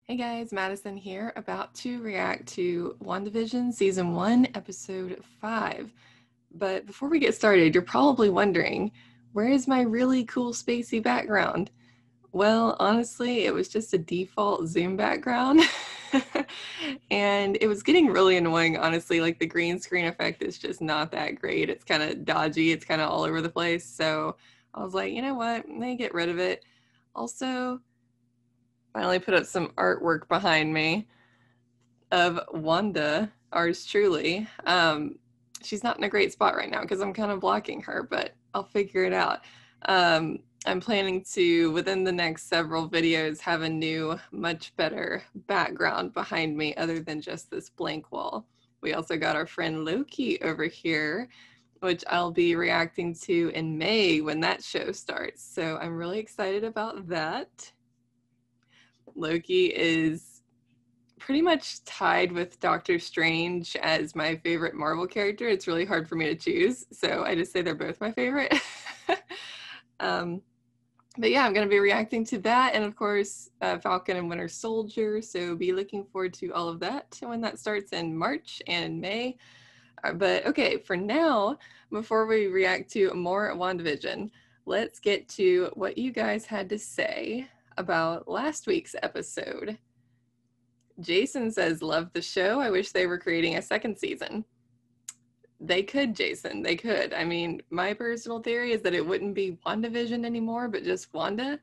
Hey guys, Madison here, about to react to WandaVision Season 1, Episode 5. But before we get started, you're probably wondering, where is my really cool spacey background? Well, honestly, it was just a default Zoom background. And it was getting really annoying, honestly. Like the green screen effect is just not that great. It's kind of dodgy, it's kind of all over the place. So I was like, you know what? I'm gonna get rid of it. Also, finally put up some artwork behind me of Wanda, ours truly. She's not in a great spot right now because I'm kind of blocking her, but I'll figure it out. I'm planning to, within the next several videos, have a new, much better background behind me other than just this blank wall. We also got our friend Loki over here, which I'll be reacting to in May when that show starts. So I'm really excited about that. Loki is pretty much tied with Doctor Strange as my favorite Marvel character. It's really hard for me to choose, so I just say they're both my favorite. um, but yeah, I'm going to be reacting to that, and of course, Falcon and Winter Soldier, so be looking forward to all of that when that starts in March and May. But okay, for now, before we react to more WandaVision, let's get to what you guys had to say about last week's episode. Jason says, love the show. I wish they were creating a second season. They could, Jason. They could. I mean, my personal theory is that it wouldn't be WandaVision anymore, but just Wanda.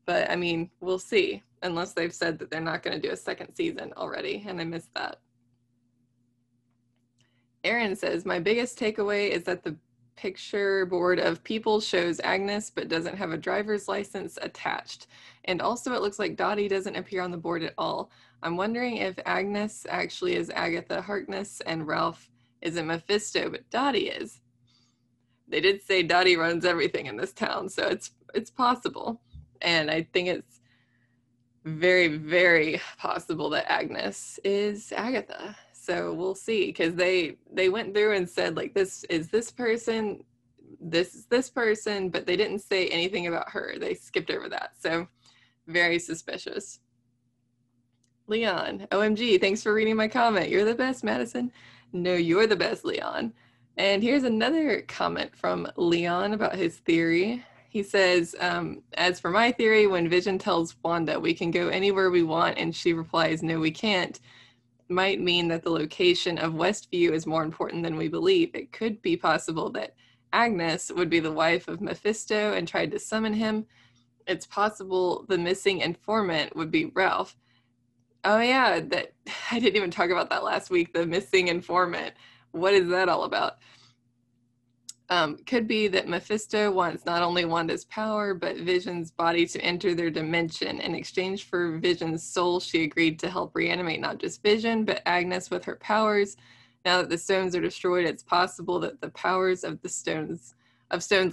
But I mean, we'll see, unless they've said that they're not going to do a second season already, and I missed that. Aaron says, my biggest takeaway is that the picture board of people shows Agnes but doesn't have a driver's license attached. And also it looks like Dottie doesn't appear on the board at all. I'm wondering if Agnes actually is Agatha Harkness and Ralph isn't Mephisto, but Dottie is. They did say Dottie runs everything in this town, so it's possible. And I think it's very, very possible that Agnes is Agatha. So we'll see, because they went through and said, like, this is this person, this is this person, but they didn't say anything about her. They skipped over that. So very suspicious. Leon, OMG, thanks for reading my comment. You're the best, Madison. No, you're the best, Leon. And here's another comment from Leon about his theory. He says, as for my theory, when Vision tells Wanda we can go anywhere we want and she replies, no, we can't, might mean that the location of Westview is more important than we believe. It could be possible that Agnes would be the wife of Mephisto and tried to summon him. It's possible the missing informant would be Ralph. Oh yeah, that I didn't even talk about that last week, the missing informant. What is that all about? Could be that Mephisto wants not only Wanda's power, but Vision's body to enter their dimension. In exchange for Vision's soul, she agreed to help reanimate not just Vision, but Agnes with her powers. Now that the stones are destroyed, it's possible that the powers of the stones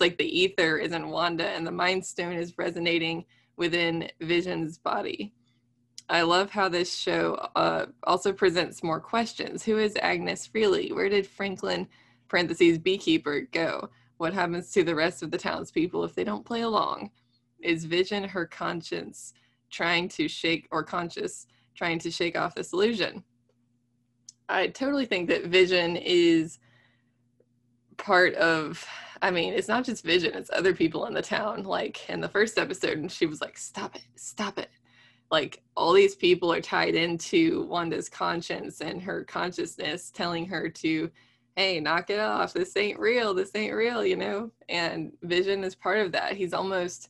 like the ether is in Wanda, and the Mind Stone is resonating within Vision's body. I love how this show also presents more questions. Who is Agnes really? Where did Franklin parentheses beekeeper go? What happens to the rest of the townspeople if they don't play along? Is Vision her conscience trying to shake off this illusion? I totally think that Vision is part of, I mean, it's not just Vision, it's other people in the town. Like in the first episode, and she was like, stop it. Like all these people are tied into Wanda's conscience and her consciousness telling her to, hey, knock it off. This ain't real, you know? And Vision is part of that. He's almost,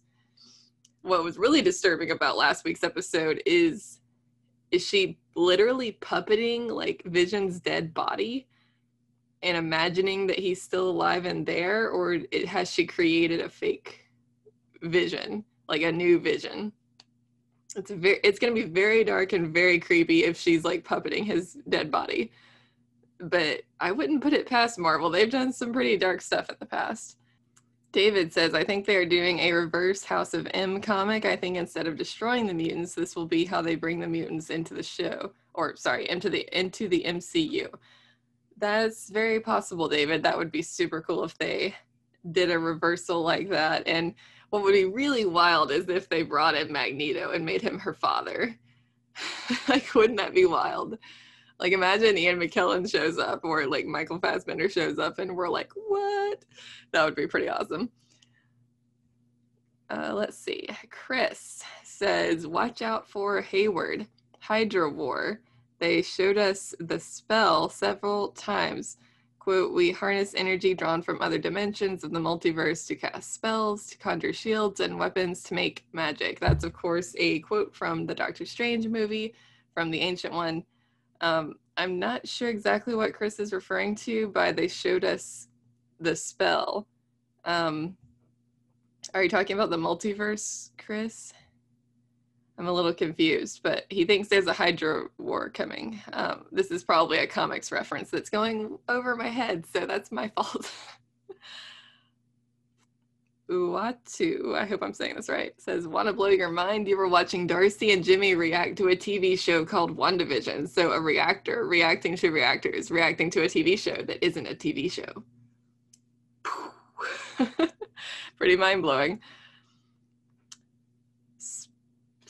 what was really disturbing about last week's episode is she literally puppeting like Vision's dead body and imagining that he's still alive in there, or has she created a fake Vision, like a new Vision? It's going to be very dark and very creepy if she's like puppeting his dead body. But I wouldn't put it past Marvel. They've done some pretty dark stuff in the past. David says, I think they are doing a reverse House of M comic. I think instead of destroying the mutants, this will be how they bring the mutants into the show, or sorry, into the MCU. That's very possible, David. That would be super cool if they did a reversal like that. And what would be really wild is if they brought in Magneto and made him her father. Like, wouldn't that be wild? Like, imagine Ian McKellen shows up or like Michael Fassbender shows up and we're like, what? That would be pretty awesome. Let's see. Chris says, watch out for Hayward. Hydra War. They showed us the spell several times. Quote, we harness energy drawn from other dimensions of the multiverse to cast spells, to conjure shields and weapons to make magic. That's, of course, a quote from the Doctor Strange movie, from the Ancient One. I'm not sure exactly what Chris is referring to by they showed us the spell. Are you talking about the multiverse, Chris? I'm a little confused, but he thinks there's a Hydra War coming. This is probably a comics reference that's going over my head, so that's my fault. Uatu, I hope I'm saying this right, says, want to blow your mind? You were watching Darcy and Jimmy react to a TV show called WandaVision. So a reactor reacting to reactors, reacting to a TV show that isn't a TV show. Pretty mind-blowing.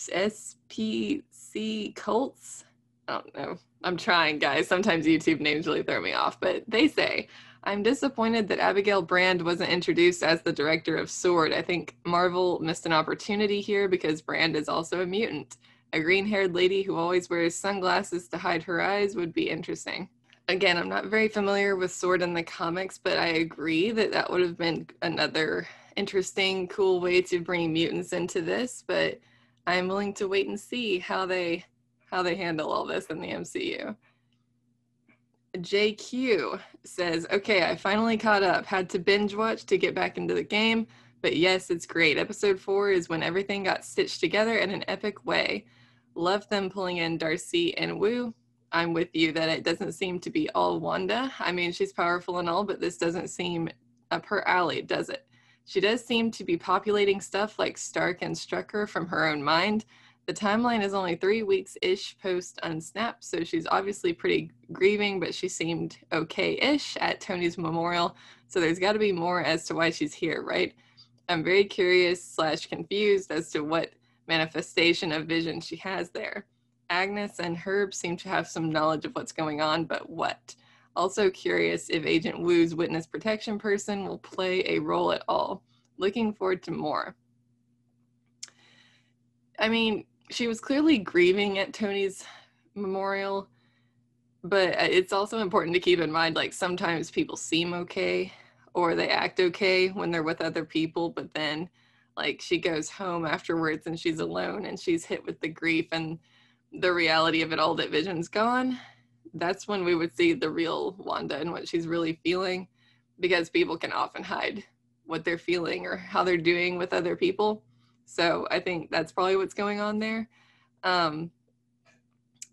SPC Cults? I don't know. I'm trying, guys. Sometimes YouTube names really throw me off, but they say, I'm disappointed that Abigail Brand wasn't introduced as the director of S.W.O.R.D. I think Marvel missed an opportunity here because Brand is also a mutant. A green-haired lady who always wears sunglasses to hide her eyes would be interesting. Again, I'm not very familiar with S.W.O.R.D. in the comics, but I agree that that would have been another interesting, cool way to bring mutants into this, but I'm willing to wait and see how they handle all this in the MCU. JQ says, okay, I finally caught up. Had to binge watch to get back into the game, but yes, it's great. Episode 4 is when everything got stitched together in an epic way. Love them pulling in Darcy and Wu. I'm with you that it doesn't seem to be all Wanda. I mean, she's powerful and all, but this doesn't seem up her alley, does it? She does seem to be populating stuff like Stark and Strucker from her own mind. The timeline is only 3 weeks-ish post-unsnap, so she's obviously pretty grieving, but she seemed okay-ish at Tony's memorial, so there's got to be more as to why she's here, right? I'm very curious / confused as to what manifestation of vision she has there. Agnes and Herb seem to have some knowledge of what's going on, but what? Also curious if Agent Wu's witness protection person will play a role at all. Looking forward to more. I mean, she was clearly grieving at Tony's memorial, but it's also important to keep in mind, like, sometimes people seem okay or they act okay when they're with other people, but then, like, she goes home afterwards and she's alone and she's hit with the grief and the reality of it all, that Vision's gone. That's when we would see the real Wanda and what she's really feeling, because people can often hide what they're feeling or how they're doing with other people. So I think that's probably what's going on there. But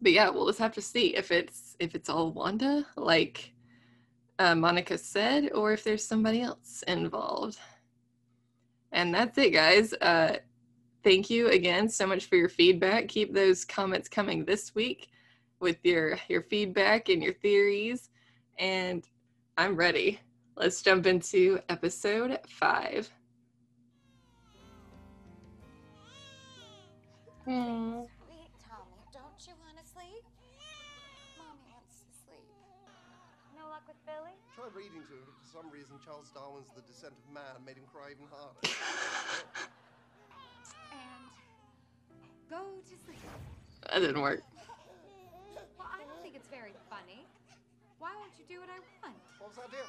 yeah, we'll just have to see if it's all Wanda, like Monica said, or if there's somebody else involved. And that's it, guys. Thank you again so much for your feedback. Keep those comments coming this week with your feedback and your theories. And I'm ready. Let's jump into episode 5. Sweet Tommy, don't you want to sleep? Mommy wants to sleep. No luck with Billy? Tried reading to him, but for some reason Charles Darwin's The Descent of Man made him cry even harder. And go to sleep. That didn't work. Well, I don't think it's very funny. Why won't you do what I want? What was that, dear?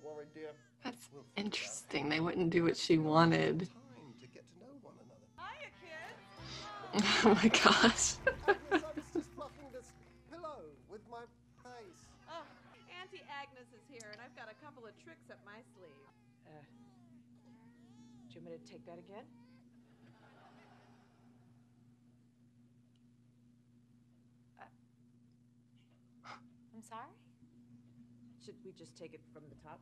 Worried, dear? That's interesting. They wouldn't do what she wanted. Time to get to know one another. Hiya, kid. Oh my gosh. Agnes, I was just fluffing this pillow with my face. Oh, Auntie Agnes is here, and I've got a couple of tricks up my sleeve. Do you want me to take that again? I'm sorry? Should we just take it from the top?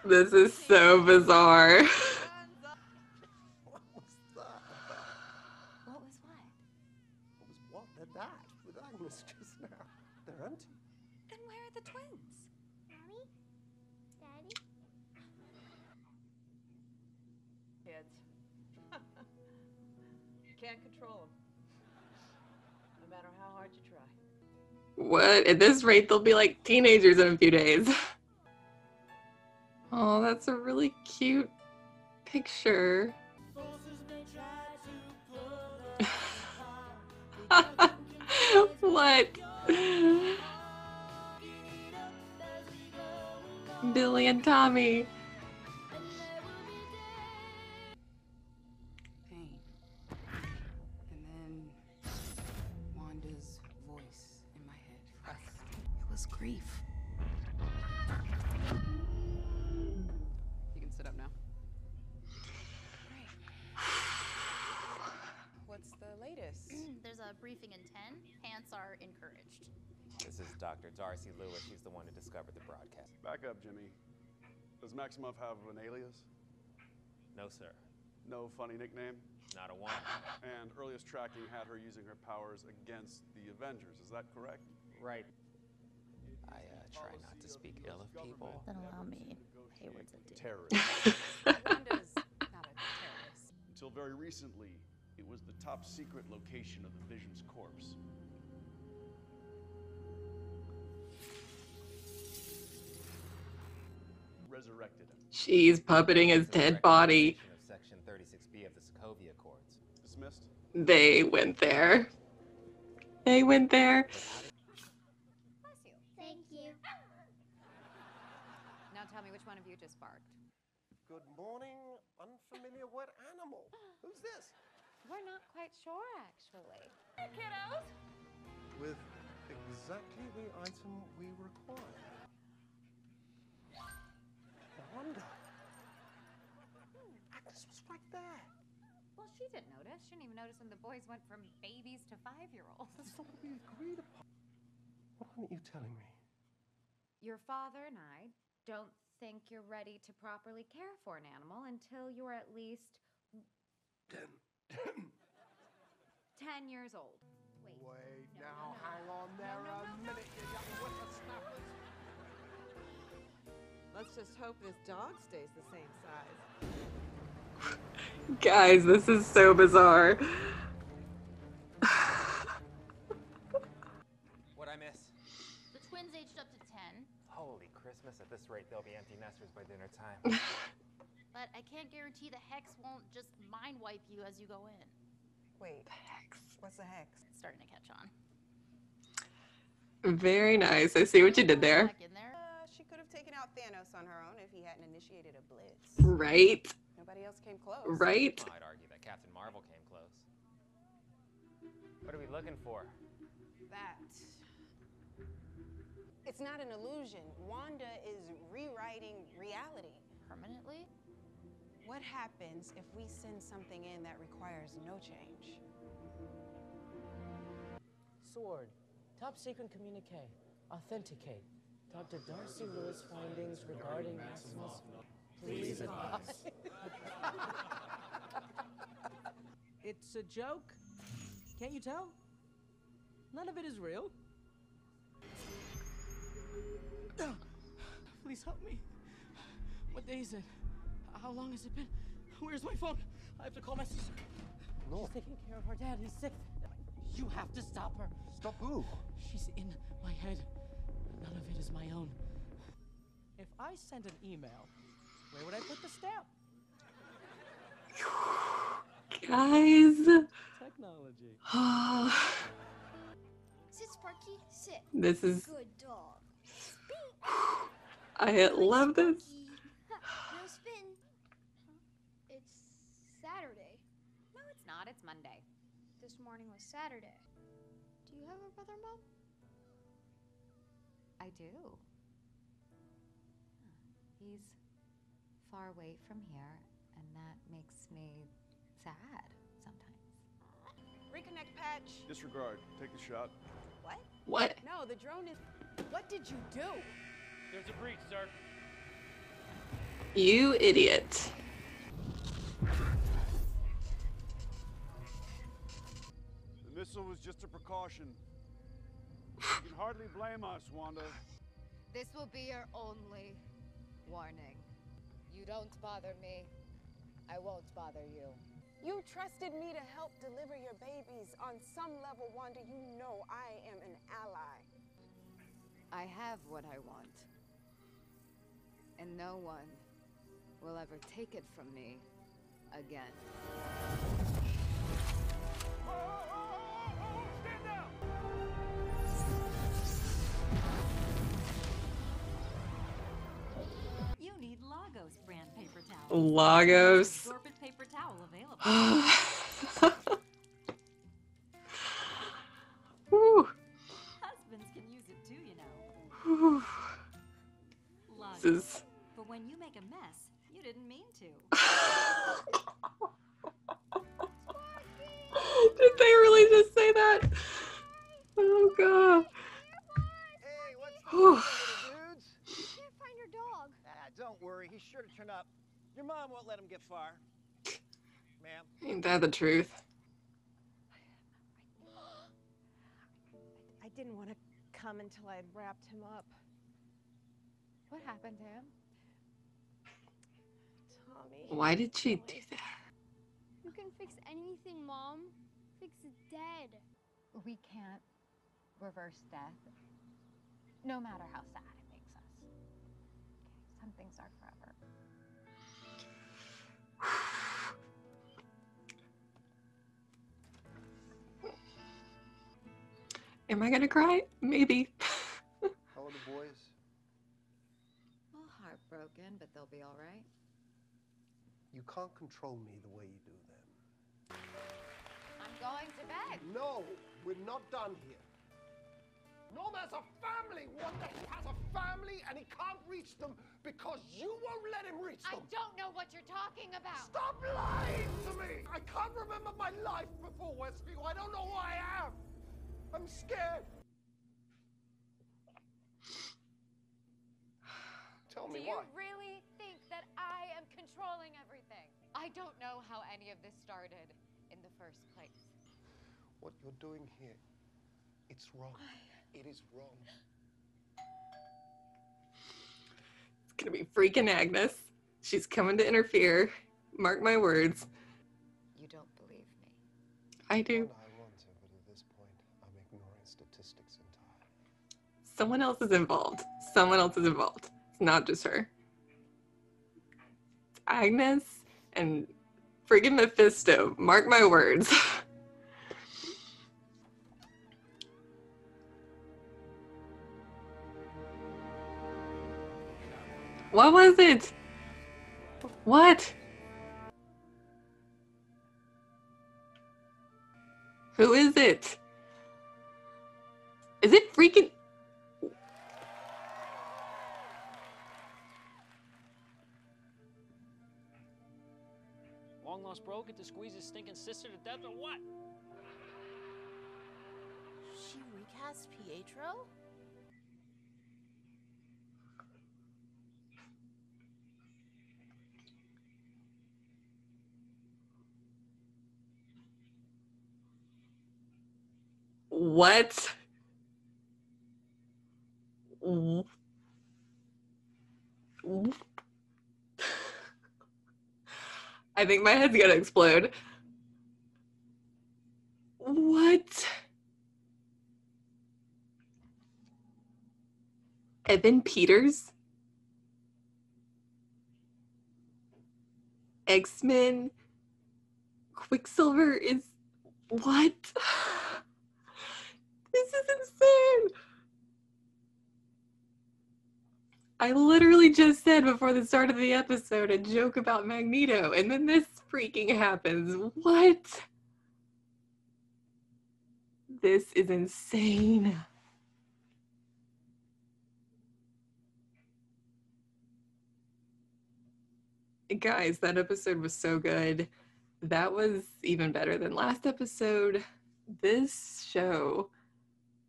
This is so bizarre. What was that? What was what? What was what? They're that with Agnes just now. They're auntie. Then where are the twins? Mommy? Daddy? kids. Can't control them. No matter how hard you try. What? At this rate, they'll be like teenagers in a few days. Oh, that's a really cute picture. What? Billy and Tommy. Pain. And then Wanda's voice in my head. It was grief. You can sit up now. Great. What's the latest? There's a briefing in 10. Pants are encouraged. This is Dr. Darcy Lewis. She's the one who discovered the broadcast. Back up, Jimmy. Does Maximoff have an alias? No, sir. No funny nickname? Not a one. And earliest tracking had her using her powers against the Avengers, is that correct? Right. I try not to speak ill of people. Then allow me. Hayward's a dude. Terrorist. Wanda's not a terrorist. Until very recently, it was the top secret location of the Vision's corpse. Resurrected him. She's puppeting his dead body. Of Section 36B of the Sokovia Accords. Dismissed? They went there. They went there. Bless you. Thank you. Now tell me, which one of you just barked? Good morning, unfamiliar wet animal. Who's this? We're not quite sure, actually. Hey, kiddos. With exactly the item we require. Wanda. Agnes was right there. Well, she didn't notice. She didn't even notice when the boys went from babies to 5-year-olds. That's not what we agreed upon. What aren't you telling me? Your father and I don't think you're ready to properly care for an animal until you're at least 10 years old. Wait, now hang on there a minute, you young whippersnappers. Let's just hope this dog stays the same size. Guys, this is so bizarre. What'd I miss? The twins aged up to 10, Holy Christmas, at this rate, they'll be empty nesters by dinner time. but I can't guarantee the hex won't just mind wipe you as you go in. Wait, what's the hex? It's starting to catch on. Very nice. I see what you did there. Back in there. She could have taken out Thanos on her own if he hadn't initiated a blitz. Right? Nobody else came close. Right? I'd argue that Captain Marvel came close. What are we looking for? That. It's not an illusion. Wanda is rewriting reality. Permanently? What happens if we send something in that requires no change? Sword. Top secret communique. Authenticate. Dr. Darcy Lewis findings regarding Maximus. Please advise. It's a joke. Can't you tell? None of it is real. Please help me. What day is it? How long has it been? Where's my phone? I have to call my sister. No. She's taking care of her dad. He's sick. You have to stop her. Stop who? She's in my head. None of it is my own. If I sent an email, where would I put the stamp? Guys. Technology. Sit, Sparky. Sit. This is. Good dog. I love this. No spin. It's Saturday. No, it's not. It's Monday. This morning was Saturday. Do you have a brother, Mom? I do. He's far away from here, and that makes me sad sometimes. Reconnect patch. Disregard. Take the shot. What? What? No, the drone is. What did you do? There's a breach, sir. You idiot. The missile was just a precaution. You can hardly blame us, Wanda. This will be your only warning. You don't bother me, I won't bother you. You trusted me to help deliver your babies. On some level, Wanda, you know I am an ally. I have what I want. And no one will ever take it from me again. Stand down! You need Lagos brand paper towel. Lagos. Absorbent paper towel available. Whew. Husbands can use it too, you know. Whew. Lagos. This is... But when you make a mess, you didn't mean to. Did they really just say that? Oh god. Hey, what's the Whew. matter, little dudes? Can't find your dog. Don't worry, he's sure to turn up. Your mom won't let him get far. Ma'am. Ain't that the truth? I didn't want to come until I had wrapped him up. What happened to him? Tommy. Why did she do that? You can fix anything, Mom. Fix it dead. We can't reverse death, no matter how sad it makes us. Some things are forever. Am I gonna cry? Maybe. How are the boys? Well, heartbroken, but they'll be all right. You can't control me the way you do them. I'm going to bed. No, we're not done here. Norm has a family, Wanda. He has a family, and he can't reach them because you won't let him reach I them. don't know what you're talking about. Stop lying to me! I can't remember my life before Westview. I don't know who I am. I'm scared. Tell me Do you why. really think that I am controlling everything? I don't know how any of this started in the first place. What you're doing here, it's wrong. It is wrong. It's gonna be freaking Agnes. She's coming to interfere. Mark my words. You don't believe me. I do. I want to, but at this point, I'm ignoring statistics entirely. Someone else is involved. Someone else is involved. It's not just her. It's Agnes and friggin' Mephisto. Mark my words. What was it? What? Who is it? Is it freaking... Long lost bro get to squeeze his stinking sister to death or what? She recast Pietro? What? I think my head's gonna explode. What? Evan Peters? X-Men? Quicksilver is... What? This is insane! I literally just said before the start of the episode a joke about Magneto, and then this freaking happens. What? This is insane. Guys, that episode was so good. That was even better than last episode. This show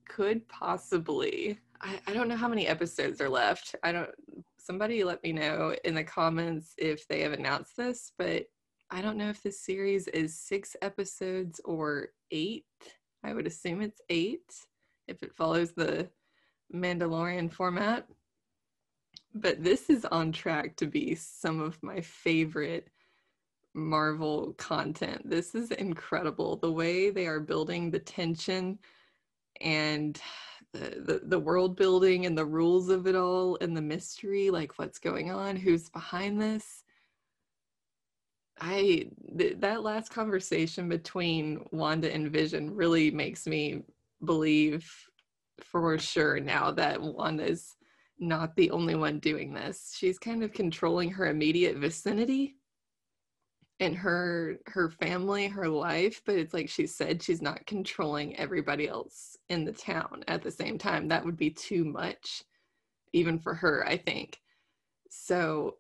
could possibly... I don't know how many episodes are left. Somebody let me know in the comments if they have announced this, but I don't know if this series is 6 episodes or 8. I would assume it's 8 if it follows the Mandalorian format. But this is on track to be some of my favorite Marvel content. This is incredible. The way they are building the tension and the world building and the rules of it all and the mystery, like what's going on, who's behind this. That last conversation between Wanda and Vision really makes me believe for sure now that Wanda's not the only one doing this. She's kind of controlling her immediate vicinity and her family, her life, but it's like she said, she's not controlling everybody else in the town at the same time. That would be too much, even for her, I think. So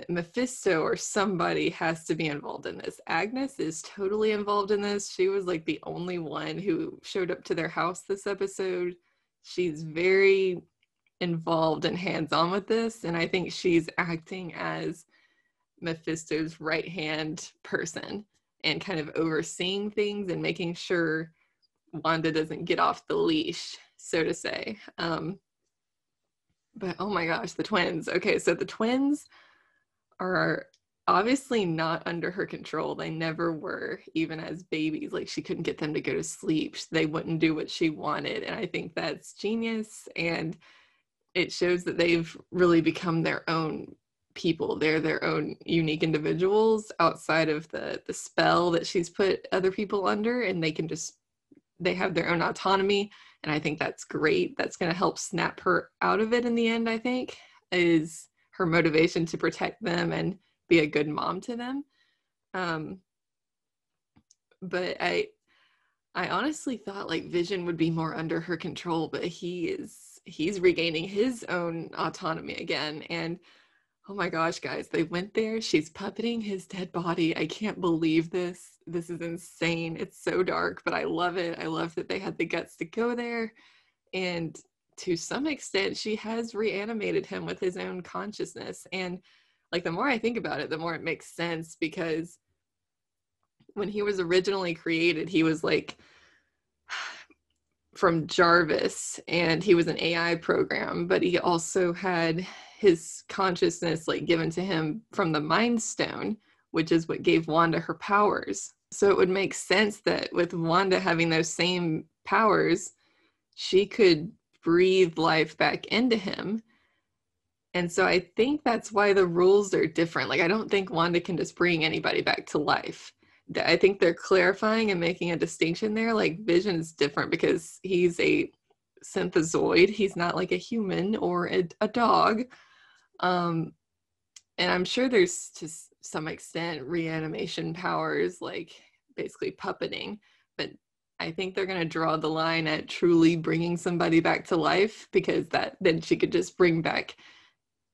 Mephisto or somebody has to be involved in this. Agnes is totally involved in this. She was like the only one who showed up to their house this episode. She's very involved and hands-on with this, and I think she's acting as Mephisto's right-hand person and kind of overseeing things and making sure Wanda doesn't get off the leash, so to say. But oh my gosh, the twins. Okay, so the twins are obviously not under her control. They never were, even as babies. Like, she couldn't get them to go to sleep. They wouldn't do what she wanted. And I think that's genius. And it shows that they've really become their own people. They're their own unique individuals outside of the spell that she's put other people under. And they have their own autonomy. And I think that's great. That's going to help snap her out of it in the end, I think, is her motivation to protect them and be a good mom to them. But I honestly thought like Vision would be more under her control, but he's regaining his own autonomy again. And oh my gosh, guys, they went there. She's puppeting his dead body. I can't believe this. This is insane. It's so dark, but I love it. I love that they had the guts to go there. And to some extent, she has reanimated him with his own consciousness. And like, the more I think about it, the more it makes sense, because when he was originally created, he was like from Jarvis, and he was an AI program, but he also had his consciousness like given to him from the Mind Stone, which is what gave Wanda her powers. So it would make sense that with Wanda having those same powers, she could breathe life back into him. And so I think that's why the rules are different. Like, I don't think Wanda can just bring anybody back to life. I think they're clarifying and making a distinction there. Like, Vision is different because he's a synthezoid. He's not like a human or a dog. And I'm sure there's to some extent reanimation powers, like basically puppeting. But I think they're going to draw the line at truly bringing somebody back to life, because then she could just bring back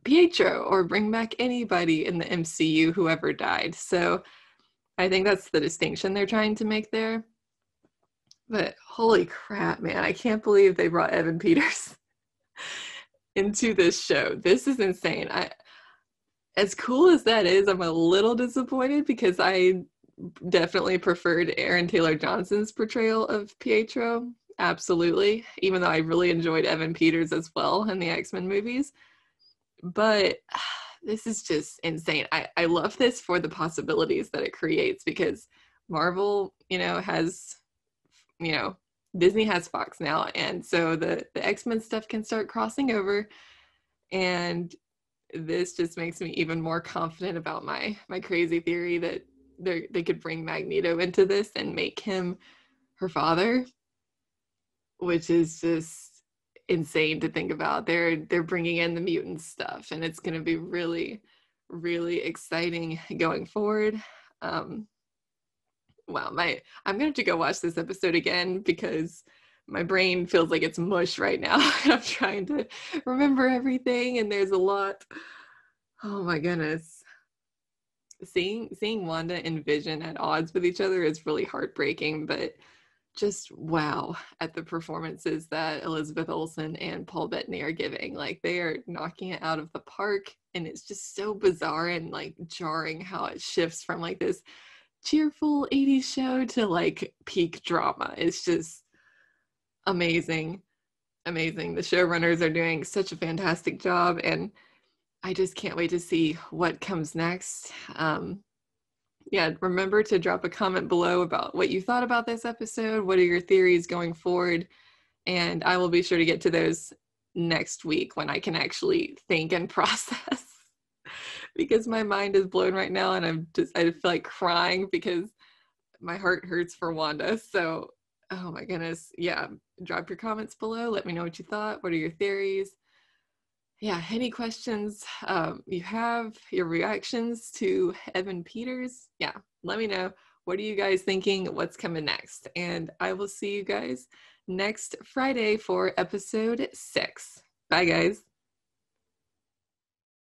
Pietro or bring back anybody in the MCU who ever died. So I think that's the distinction they're trying to make there. But holy crap, man, I can't believe they brought Evan Peters into this show. This is insane. As cool as that is, I'm a little disappointed because I definitely preferred Aaron Taylor Johnson's portrayal of Pietro. Absolutely. Even though I really enjoyed Evan Peters as well in the X-Men movies. But this is just insane. I love this for the possibilities that it creates, because Marvel, has, Disney has Fox now. And so the X-Men stuff can start crossing over. And this just makes me even more confident about my crazy theory that they could bring Magneto into this and make him her father, which is just insane to think about. They're bringing in the mutant stuff, and it's going to be really, really exciting going forward. Wow, I'm going to have to go watch this episode again because my brain feels like it's mush right now. I'm trying to remember everything, and there's a lot. Oh my goodness. Seeing Wanda and Vision at odds with each other is really heartbreaking, but just wow at the performances that Elizabeth Olsen and Paul Bettany are giving. Like, they are knocking it out of the park, and it's just so bizarre and like jarring how it shifts from like this cheerful 80s show to like peak drama. It's just amazing. The showrunners are doing such a fantastic job, and I just can't wait to see what comes next. Yeah, remember to drop a comment below about what you thought about this episode. What are your theories going forward? And I will be sure to get to those next week when I can actually think and process. Because my mind is blown right now, and I feel like crying because my heart hurts for Wanda. So, oh my goodness. Yeah, drop your comments below. Let me know what you thought. What are your theories? Yeah, any questions you have, your reactions to Evan Peters? Yeah, let me know. What are you guys thinking? What's coming next? And I will see you guys next Friday for episode 6. Bye, guys.